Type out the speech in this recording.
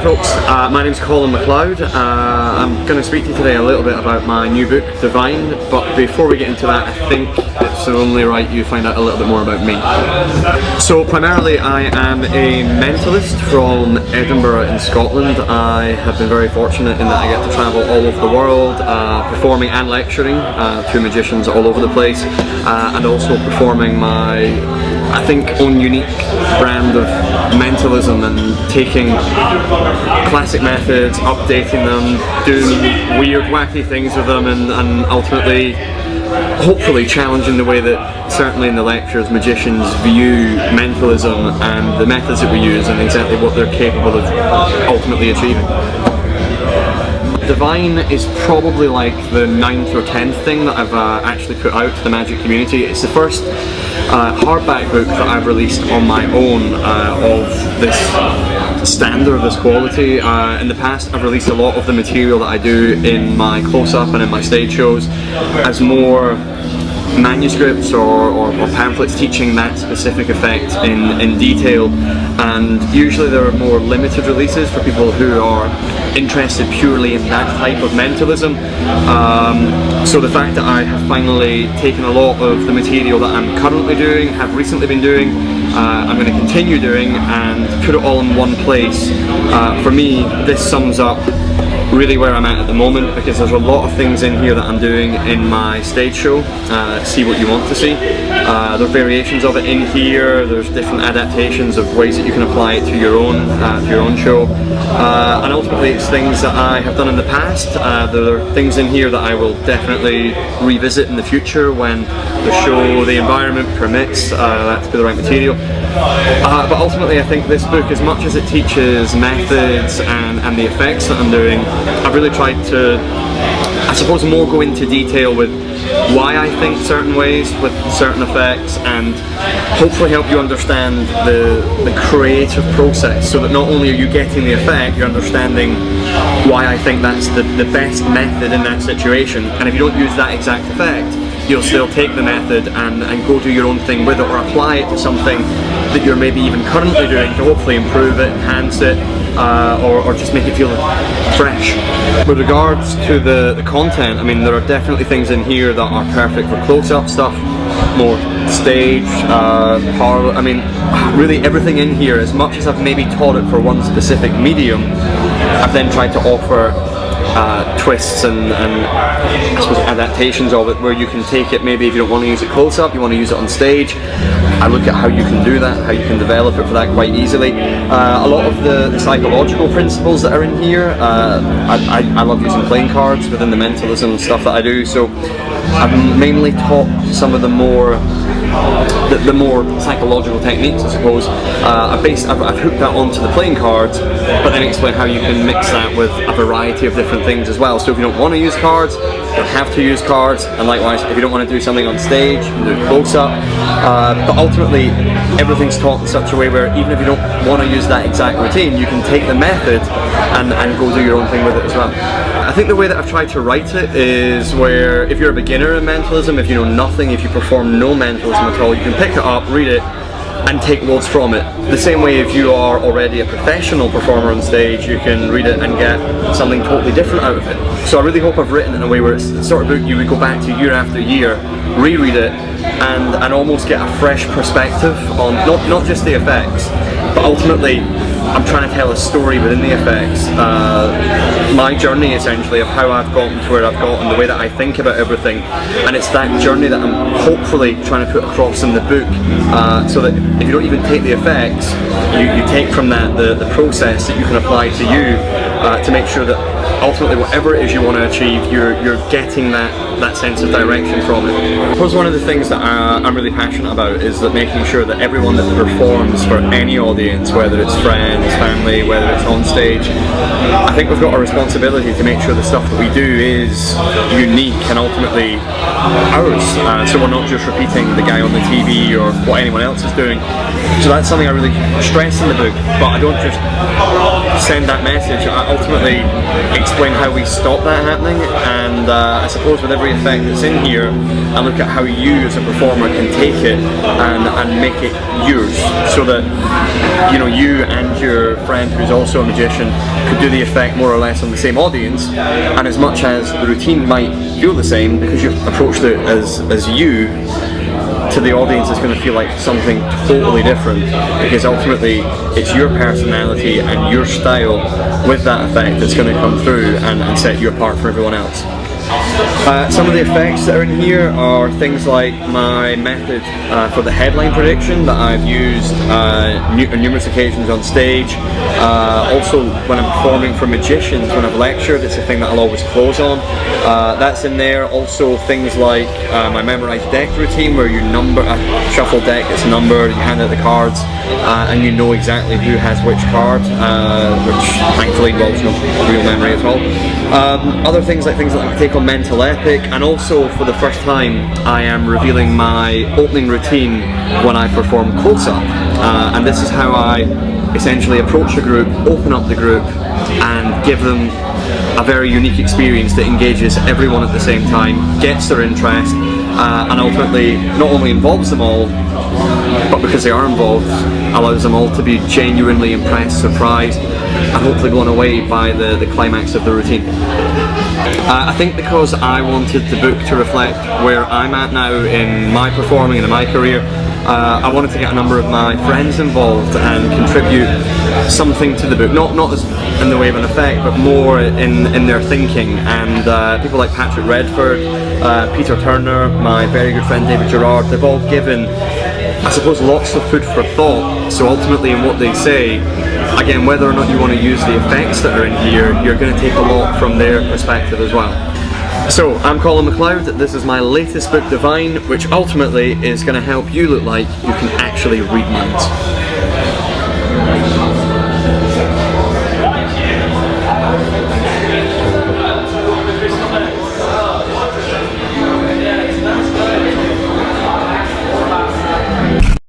folks, my name's Colin Mcleod. I'm going to speak to you today a little bit about my new book, Divine, but before we get into that, I think it's only right you find out a little bit more about me. So primarily I am a mentalist from Edinburgh in Scotland. I have been very fortunate in that I get to travel all over the world, performing and lecturing to magicians all over the place, and also performing my, I think, own unique brand of mentalism and taking classic methods, updating them, doing weird, wacky things with them, and ultimately, hopefully challenging the way that, certainly in the lectures, magicians view mentalism and the methods that we use and exactly what they're capable of ultimately achieving. Divine is probably like the 9th or 10th thing that I've actually put out to the magic community. It's the first hardback book that I've released on my own of this standard, of this quality. In the past I've released a lot of the material that I do in my close-up and in my stage shows as more manuscripts or pamphlets teaching that specific effect in detail, and usually there are more limited releases for people who are interested purely in that type of mentalism. So the fact that I have finally taken a lot of the material that I'm currently doing, have recently been doing, I'm going to continue doing, and put it all in one place, for me this sums up really where I'm at the moment, because there's a lot of things in here that I'm doing in my stage show, See What You Want to See. There are variations of it in here, there's different adaptations of ways that you can apply it to your own show, and ultimately it's things that I have done in the past. There are things in here that I will definitely revisit in the future when the show, the environment permits that to be the right material. But ultimately I think this book, as much as it teaches methods and the effects that I'm doing, I've really tried to, I suppose, more go into detail with why I think certain ways with certain effects, and hopefully help you understand the creative process, so that not only are you getting the effect, you're understanding why I think that's the best method in that situation. And if you don't use that exact effect, you'll still take the method and go do your own thing with it, or apply it to something that you're maybe even currently doing to hopefully improve it, enhance it, or just make it feel fresh. With regards to the content, I mean, there are definitely things in here that are perfect for close-up stuff, more stage, parlor. I mean, really everything in here, as much as I've maybe taught it for one specific medium, I've then tried to offer twists and I suppose adaptations of it, where you can take it, maybe if you don't want to use it close up, you want to use it on stage. I look at how you can do that, how you can develop it for that quite easily. A lot of the psychological principles that are in here, I love using playing cards within the mentalism stuff that I do, so I've mainly taught some of the more psychological techniques, I suppose. I've hooked that onto the playing cards, but then explain how you can mix that with a variety of different things as well. So if you don't want to use cards, you don't have to use cards, and likewise, if you don't want to do something on stage, you can do it close up. But ultimately, everything's taught in such a way where even if you don't want to use that exact routine, you can take the method and go do your own thing with it as well. I think the way that I've tried to write it is where, if you're a beginner in mentalism, if you know nothing, if you perform no mentalism at all, you can pick it up, read it, and take loads from it. The same way, if you are already a professional performer on stage, you can read it and get something totally different out of it. So I really hope I've written it in a way where it's the sort of book you would go back to year after year, reread it, and almost get a fresh perspective on not just the effects, but ultimately I'm trying to tell a story within the effects. My journey, essentially, of how I've gotten to where I've gotten, the way that I think about everything, and it's that journey that I'm hopefully trying to put across in the book, so that if you don't even take the effects, you take from that the process that you can apply to you, to make sure that ultimately whatever it is you want to achieve, you're getting that sense of direction from it. I suppose one of the things that I'm really passionate about is that making sure that everyone that performs for any audience, whether it's friends, family, whether it's on stage, I think we've got a responsibility to make sure the stuff that we do is unique and ultimately ours, so we're not just repeating the guy on the TV or what anyone else is doing. So that's something I really stress in the book, but I don't just send that message, I ultimately explain how we stop that happening, and I suppose with every effect that's in here, I look at how you as a performer can take it and make it yours, so that you and your friend who's also a magician could do the effect more or less on the same audience, and as much as the routine might feel the same, because you've approached it as you, to the audience it's going to feel like something totally different, because ultimately it's your personality and your style with that effect that's going to come through and set you apart from everyone else. Some of the effects that are in here are things like my method for the headline prediction that I've used on numerous occasions on stage. Also when I'm performing for magicians, when I've lectured, it's a thing that I'll always close on. That's in there. Also things like my memorized deck routine, where you shuffle deck, it's numbered, you hand out the cards, and you know exactly who has which card, which thankfully involves no real memory at all. Other things like I take on mental epic, and also for the first time I am revealing my opening routine when I perform close up, and this is how I essentially approach a group, open up the group, and give them a very unique experience that engages everyone at the same time, gets their interest, and ultimately not only involves them all, but because they are involved, allows them all to be genuinely impressed, surprised, and hopefully blown away by the climax of the routine. I think because I wanted the book to reflect where I'm at now in my performing and in my career, I wanted to get a number of my friends involved and contribute something to the book, not as in the way of an effect, but more in their thinking. And people like Patrick Redford, Peter Turner, my very good friend David Gerard, they've all given, I suppose, lots of food for thought. So ultimately in what they say, again, whether or not you want to use the effects that are in here, you're going to take a lot from their perspective as well. So, I'm Colin Mcleod, this is my latest book, Divine, which ultimately is going to help you look like you can actually read minds.